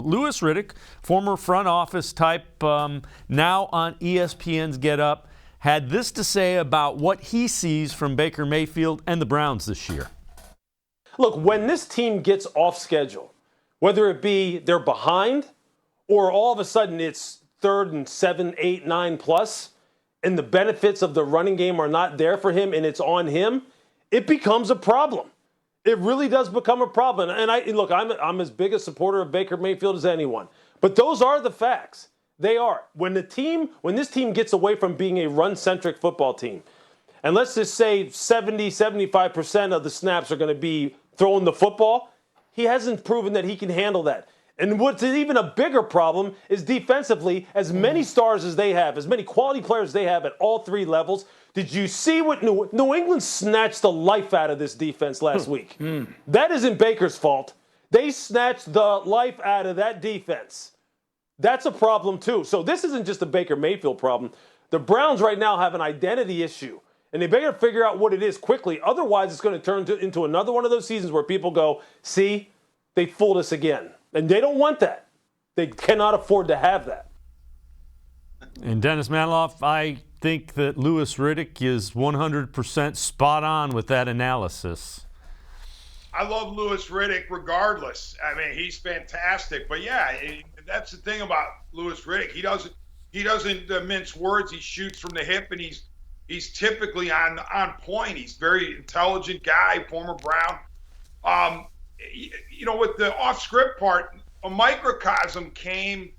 Louis Riddick, former front office type, now on ESPN's Get Up, had this to say about what he sees from Baker Mayfield and the Browns this year. Look, when this team gets off schedule, whether it be they're behind or all of a sudden it's 3rd and 7, 8, 9 plus, and the benefits of the running game are not there for him and it's on him, it becomes a problem. It really does become a problem. And I'm as big a supporter of Baker Mayfield as anyone. But those are the facts. They are. When this team gets away from being a run-centric football team, and let's just say 75% of the snaps are going to be throwing the football, he hasn't proven that he can handle that. And what's even a bigger problem is defensively, as many stars as they have, as many quality players they have at all 3 levels, did you see what New England snatched the life out of this defense last week? That isn't Baker's fault. They snatched the life out of that defense. That's a problem, too. So this isn't just a Baker Mayfield problem. The Browns right now have an identity issue, and they better figure out what it is quickly. Otherwise, it's going to turn into another one of those seasons where people go, see, they fooled us again. And they don't want that. They cannot afford to have that. And Dennis Manoloff, I think that Louis Riddick is 100% spot on with that analysis. I love Louis Riddick regardless. I mean, he's fantastic. But yeah, that's the thing about Louis Riddick. He doesn't mince words. He shoots from the hip, and he's typically on point. He's a very intelligent guy, former Brown. With the off-script part, a microcosm came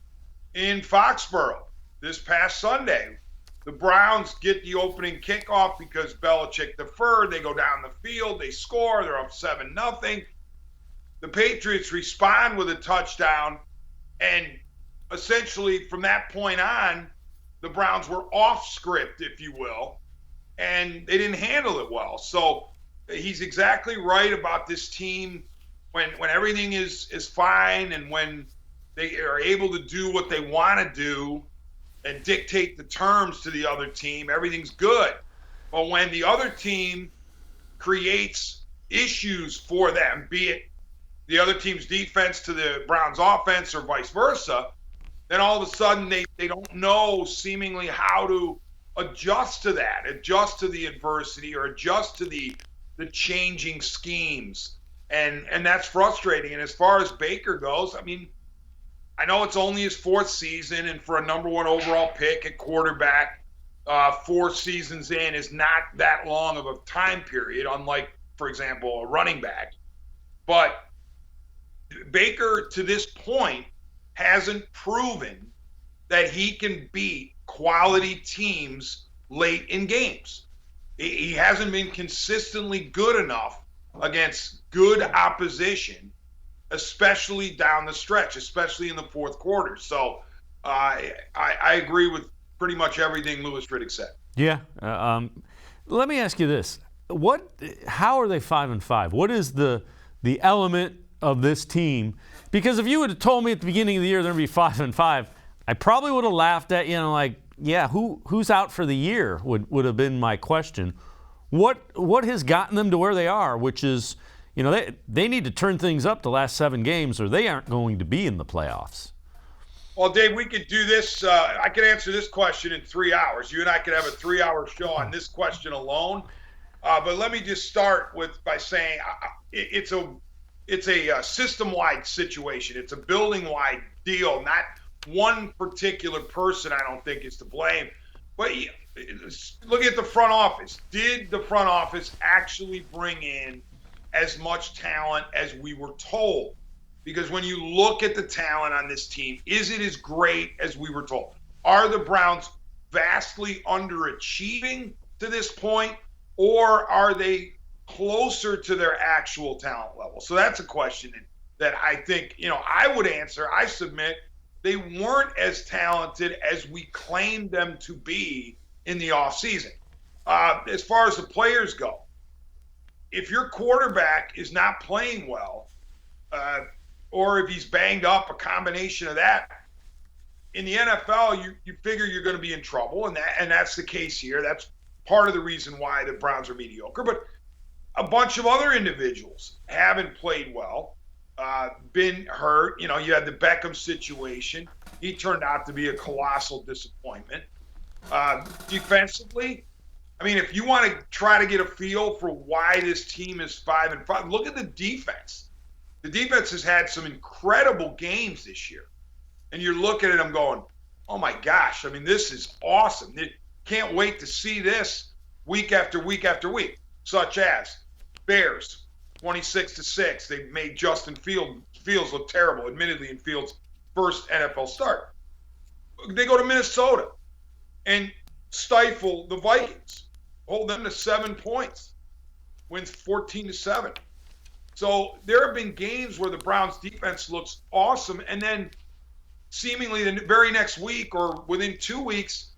in Foxborough this past Sunday. The Browns get the opening kickoff because Belichick deferred. They go down the field. They score. They're up 7-0. The Patriots respond with a touchdown. And essentially from that point on, the Browns were off script, if you will, and they didn't handle it well. So he's exactly right about this team when everything is fine and when they are able to do what they want to do and dictate the terms to the other team, everything's good. But when the other team creates issues for them, be it the other team's defense to the Browns' offense or vice versa, then all of a sudden they don't know seemingly how to adjust to that, adjust to the adversity or adjust to the changing schemes. And that's frustrating. And as far as Baker goes, I mean, I know it's only his 4th season, and for a number 1 overall pick at quarterback, 4 seasons in is not that long of a time period, unlike, for example, a running back. But Baker, to this point, hasn't proven that he can beat quality teams late in games. He hasn't been consistently good enough against good opposition, especially down the stretch, especially in the 4th quarter. So I agree with pretty much everything Louis Riddick said. Yeah. Let me ask you this. How are they 5-5? What is the element of this team? Because if you would have told me at the beginning of the year they're going to be 5-5, I probably would have laughed at you and like, yeah, who's out for the year would have been my question. What has gotten them to where they are, which is, they need to turn things up the last 7 games or they aren't going to be in the playoffs. Well, Dave, we could do this. I could answer this question in 3 hours. You and I could have a 3-hour show on this question alone. But let me just start by saying it's a system-wide situation. It's a building-wide deal. Not one particular person, I don't think, is to blame. But look at the front office. Did the front office actually bring in as much talent as we were told? Because when you look at the talent on this team, is it as great as we were told? Are the Browns vastly underachieving to this point, or are they closer to their actual talent level? So that's a question that I think, I would answer. I submit they weren't as talented as we claimed them to be in the offseason. As far as the players go, if your quarterback is not playing well, or if he's banged up, a combination of that, in the NFL, you figure you're going to be in trouble, and that's the case here. That's part of the reason why the Browns are mediocre. But a bunch of other individuals haven't played well. been hurt. You know, you had the Beckham situation. He turned out to be a colossal disappointment. Defensively, I mean, if you want to try to get a feel for why this team is 5-5, look at the defense. The defense has had some incredible games this year. And you're looking at them going, oh my gosh, I mean, this is awesome. Can't wait to see this week after week after week, such as Bears, 26-6. They made Justin Fields look terrible, admittedly, in Fields' first NFL start. They go to Minnesota and stifle the Vikings, hold them to 7 points, wins 14-7. So there have been games where the Browns defense looks awesome, and then seemingly the very next week or within 2 weeks,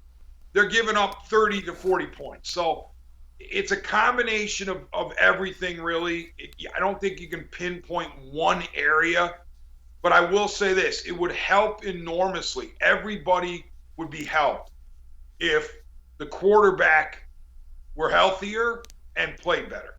they're giving up 30 to 40 points. So it's a combination of everything, really. I don't think you can pinpoint one area, but I will say this. It would help enormously. Everybody would be helped if the quarterback were healthier and played better.